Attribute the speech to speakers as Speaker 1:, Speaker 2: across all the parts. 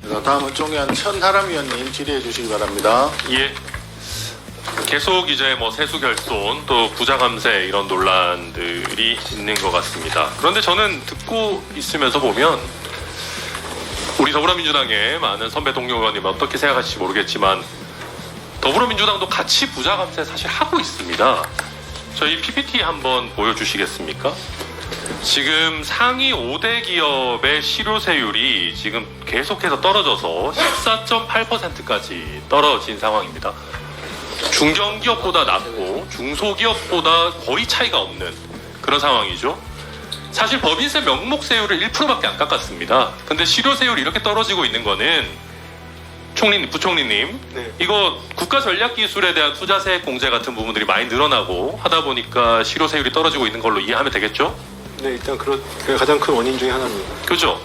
Speaker 1: 다음은 종의원 천하람 위원님 질의해 주시기 바랍니다.
Speaker 2: 예. 계속 이제 뭐 세수 결손 또 부자 감세 이런 논란들이 있는 것 같습니다. 그런데 저는 듣고 있으면서 보면 우리 더불어민주당의 많은 선배 동료 의원님 어떻게 생각하실지 모르겠지만 더불어민주당도 같이 부자 감세 사실 하고 있습니다. 저희 PPT 한번 보여주시겠습니까? 지금 상위 5대 기업의 실효세율이 지금 계속해서 떨어져서 14.8%까지 떨어진 상황입니다. 중견기업보다 낮고 중소기업보다 거의 차이가 없는 그런 상황이죠. 사실 법인세 명목세율을 1%밖에 안 깎았습니다. 근데 실효세율이 이렇게 떨어지고 있는 거는 부총리님,
Speaker 3: 네.
Speaker 2: 이거 국가전략기술에 대한 투자세액 공제 같은 부분들이 많이 늘어나고 하다 보니까 실효세율이 떨어지고 있는 걸로 이해하면 되겠죠?
Speaker 3: 네, 일단 그게 가장 큰 원인 중에 하나입니다.
Speaker 2: 그죠?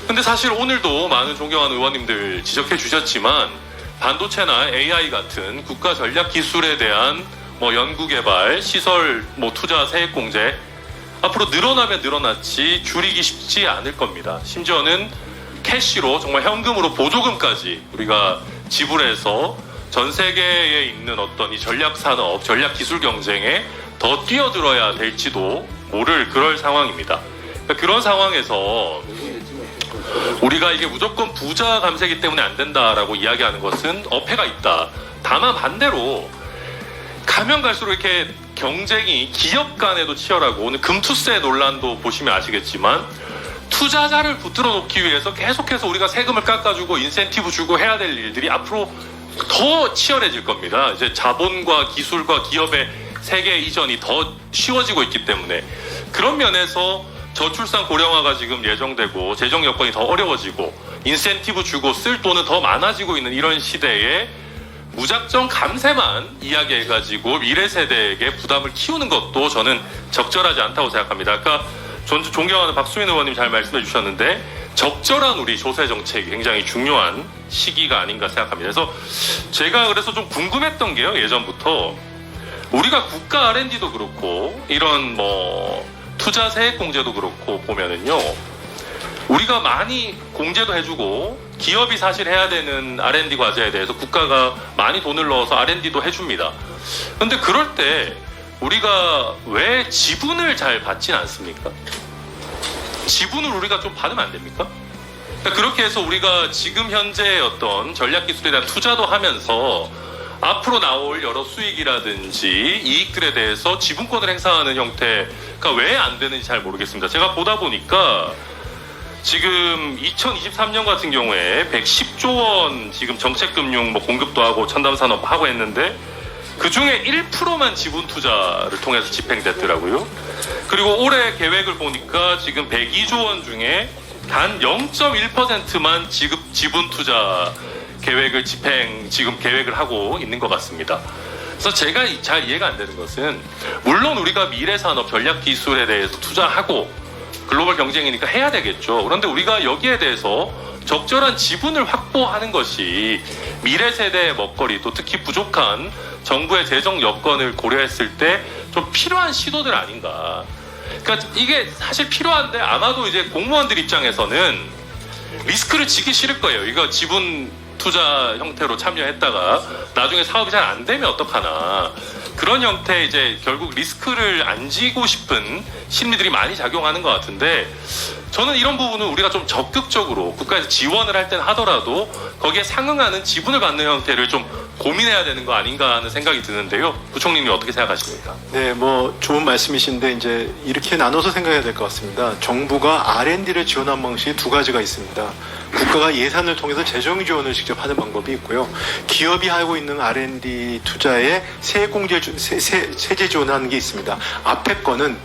Speaker 2: 근데 사실 오늘도 많은 존경하는 의원님들 지적해 주셨지만 반도체나 AI 같은 국가 전략 기술에 대한 뭐 연구개발, 시설, 뭐 투자 세액 공제 앞으로 늘어나면 늘어났지 줄이기 쉽지 않을 겁니다. 심지어는 캐시로 정말 현금으로 보조금까지 우리가 지불해서 전 세계에 있는 어떤 이 전략 산업, 전략 기술 경쟁에 더 뛰어들어야 될지도 모를 그럴 상황입니다. 그러니까 그런 상황에서 우리가 이게 무조건 부자 감세기 때문에 안 된다라고 이야기하는 것은 어폐가 있다. 다만 반대로 가면 갈수록 이렇게 경쟁이 기업 간에도 치열하고 오늘 금투세 논란도 보시면 아시겠지만 투자자를 붙들어 놓기 위해서 계속해서 우리가 세금을 깎아주고 인센티브 주고 해야 될 일들이 앞으로 더 치열해질 겁니다. 이제 자본과 기술과 기업의 세계 이전이 더 쉬워지고 있기 때문에 그런 면에서 저출산 고령화가 지금 예정되고 재정 여건이 더 어려워지고 인센티브 주고 쓸 돈은 더 많아지고 있는 이런 시대에 무작정 감세만 이야기해가지고 미래 세대에게 부담을 키우는 것도 저는 적절하지 않다고 생각합니다. 아까 존경하는 박수민 의원님 잘 말씀해 주셨는데 적절한 우리 조세 정책이 굉장히 중요한 시기가 아닌가 생각합니다. 그래서 제가 좀 궁금했던 게요, 예전부터 우리가 국가 R&D도 그렇고 이런 뭐 투자 세액 공제도 그렇고 보면은요, 우리가 많이 공제도 해주고 기업이 사실 해야 되는 R&D 과제에 대해서 국가가 많이 돈을 넣어서 R&D도 해줍니다. 근데 그럴 때 우리가 왜 지분을 잘 받진 않습니까? 지분을 우리가 좀 받으면 안 됩니까? 그러니까 그렇게 해서 우리가 지금 현재의 어떤 전략기술에 대한 투자도 하면서 앞으로 나올 여러 수익이라든지 이익들에 대해서 지분권을 행사하는 형태가 왜 안 되는지 잘 모르겠습니다. 제가 보다 보니까 지금 2023년 같은 경우에 110조 원 지금 정책금융 뭐 공급도 하고 첨단산업 하고 했는데 그 중에 1%만 지분 투자를 통해서 집행됐더라고요. 그리고 올해 계획을 보니까 지금 102조 원 중에 단 0.1%만 지분 투자 계획을 지금 계획을 하고 있는 것 같습니다. 그래서 제가 잘 이해가 안 되는 것은 물론 우리가 미래 산업 전략 기술에 대해서 투자하고 글로벌 경쟁이니까 해야 되겠죠. 그런데 우리가 여기에 대해서 적절한 지분을 확보하는 것이 미래 세대의 먹거리 또 특히 부족한 정부의 재정 여건을 고려했을 때 좀 필요한 시도들 아닌가. 그러니까 이게 사실 필요한데 아마도 이제 공무원들 입장에서는 리스크를 지기 싫을 거예요. 이거 지분 투자 형태로 참여했다가 나중에 사업이 잘 안 되면 어떡하나. 그런 형태 이제 결국 리스크를 안 지고 싶은 심리들이 많이 작용하는 것 같은데 저는 이런 부분은 우리가 좀 적극적으로 국가에서 지원을 할 땐 하더라도 거기에 상응하는 지분을 받는 형태를 좀 고민해야 되는 거 아닌가 하는 생각이 드는데요. 부총리님 어떻게 생각하십니까?
Speaker 3: 네, 뭐 좋은 말씀이신데 이제 이렇게 나눠서 생각해야 될 것 같습니다. 정부가 R&D를 지원한 방식이 두 가지가 있습니다. 국가가 예산을 통해서 재정 지원을 직접 하는 방법이 있고요. 기업이 하고 있는 R&D 투자에 세제 지원하는 게 있습니다. 앞에 거는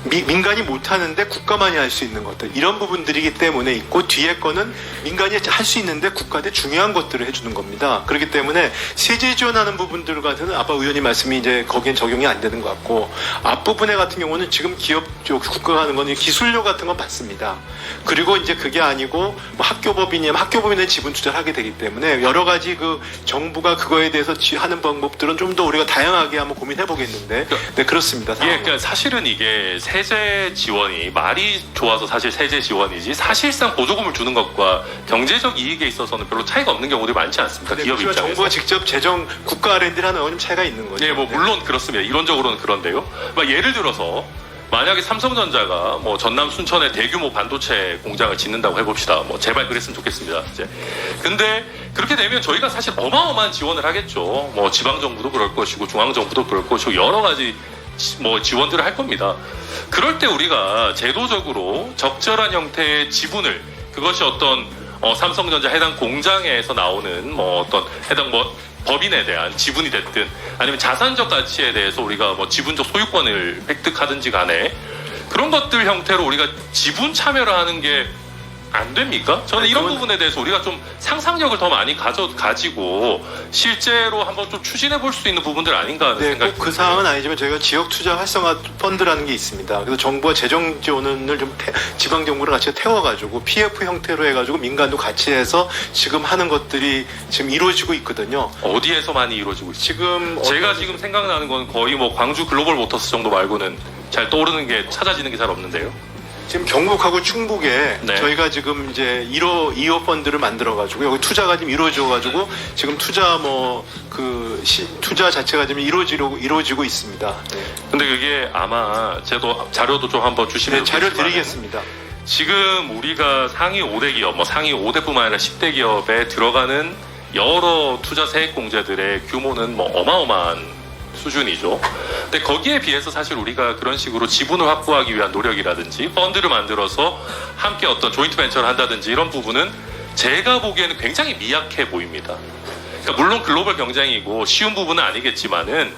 Speaker 3: 민간이 못하는데 국가만이 할 수 있는 것들 이런 부분들이기 때문에 있고 뒤에 거는 민간이 할 수 있는데 국가한테 중요한 것들을 해주는 겁니다. 그렇기 때문에 세제 지원하는 부분들 같은 아까 의원님 말씀이 이제 거기엔 적용이 안 되는 것 같고 앞부분에 같은 경우는 지금 기업 쪽 국가가 하는 건 기술료 같은 건 받습니다. 그리고 이제 그게 아니고 뭐 학교법인이면 학교법인에 지분 투자를 하게 되기 때문에 여러 가지 그 정부가 그거에 대해서 하는 방법들은 좀 더 우리가 다양하게 한번 고민해 보겠는데 네 그렇습니다.
Speaker 2: 예, 그러니까 사실은 이게 이게 세제 지원이 말이 좋아서 사실 세제 지원이지 사실상 보조금을 주는 것과 경제적 이익에 있어서는 별로 차이가 없는 경우들이 많지 않습니까? 기업 입장에서.
Speaker 3: 정부가 직접 재정 국가 R&D를 하는 건 차이가 있는 거죠.
Speaker 2: 네, 뭐 물론 그렇습니다. 이론적으로는 그런데요. 막 예를 들어서 만약에 삼성전자가 뭐 전남 순천에 대규모 반도체 공장을 짓는다고 해봅시다. 뭐 제발 그랬으면 좋겠습니다. 이제. 근데 그렇게 되면 저희가 사실 어마어마한 지원을 하겠죠. 뭐 지방 정부도 그럴 것이고 중앙 정부도 그럴 것이고 여러 가지 뭐 지원들을 할 겁니다. 그럴 때 우리가 제도적으로 적절한 형태의 지분을 그것이 어떤 삼성전자 해당 공장에서 나오는 뭐 어떤 해당 뭐 법인에 대한 지분이 됐든 아니면 자산적 가치에 대해서 우리가 뭐 지분적 소유권을 획득하든지 간에 그런 것들 형태로 우리가 지분 참여를 하는 게 안 됩니까? 저는 이런 부분에 대해서 우리가 좀 상상력을 더 많이 가지고 실제로 한번 좀 추진해 볼 수 있는 부분들 아닌가 하는 생각이
Speaker 3: 꼭 그 사항은 아니지만 저희가 지역 투자 활성화 펀드라는 게 있습니다. 그래서 정부가 재정 지원을 좀 지방 정부를 같이 태워가지고 PF 형태로 해가지고 민간도 같이 해서 지금 하는 것들이 지금 이루어지고 있거든요.
Speaker 2: 어디에서 많이 이루어지고 있어요?
Speaker 3: 지금
Speaker 2: 제가 지금 생각나는 건 거의 뭐 광주 글로벌 모터스 정도 말고는 잘 떠오르는 게 찾아지는 게 잘 없는데요.
Speaker 3: 지금 경북하고 충북에
Speaker 2: 네.
Speaker 3: 저희가 지금 이제 2호 펀드를 만들어가지고 여기 투자가 지금 이루어져가지고 지금 투자 투자 자체가 지금 이루어지고 있습니다. 네.
Speaker 2: 근데 그게 아마 제도 자료도 좀 한번 주시면
Speaker 3: 자료
Speaker 2: 좋겠지만은
Speaker 3: 드리겠습니다.
Speaker 2: 지금 우리가 상위 5대 기업, 뭐 상위 5대뿐만 아니라 10대 기업에 들어가는 여러 투자 세액 공제들의 규모는 뭐 어마어마한 수준이죠. 근데 거기에 비해서 사실 우리가 그런 식으로 지분을 확보하기 위한 노력이라든지 펀드를 만들어서 함께 어떤 조인트 벤처를 한다든지 이런 부분은 제가 보기에는 굉장히 미약해 보입니다. 그러니까 물론 글로벌 경쟁이고 쉬운 부분은 아니겠지만은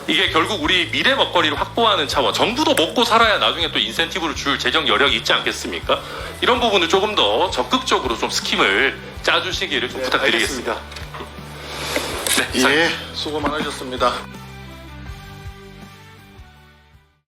Speaker 2: 이게 결국 우리 미래 먹거리를 확보하는 차원, 정부도 먹고 살아야 나중에 또 인센티브를 줄 재정 여력이 있지 않겠습니까? 이런 부분을 조금 더 적극적으로 좀 스킴을 짜주시기를 좀 부탁드리겠습니다.
Speaker 3: 알겠습니다.
Speaker 2: 네,
Speaker 1: 예, 수고 많으셨습니다.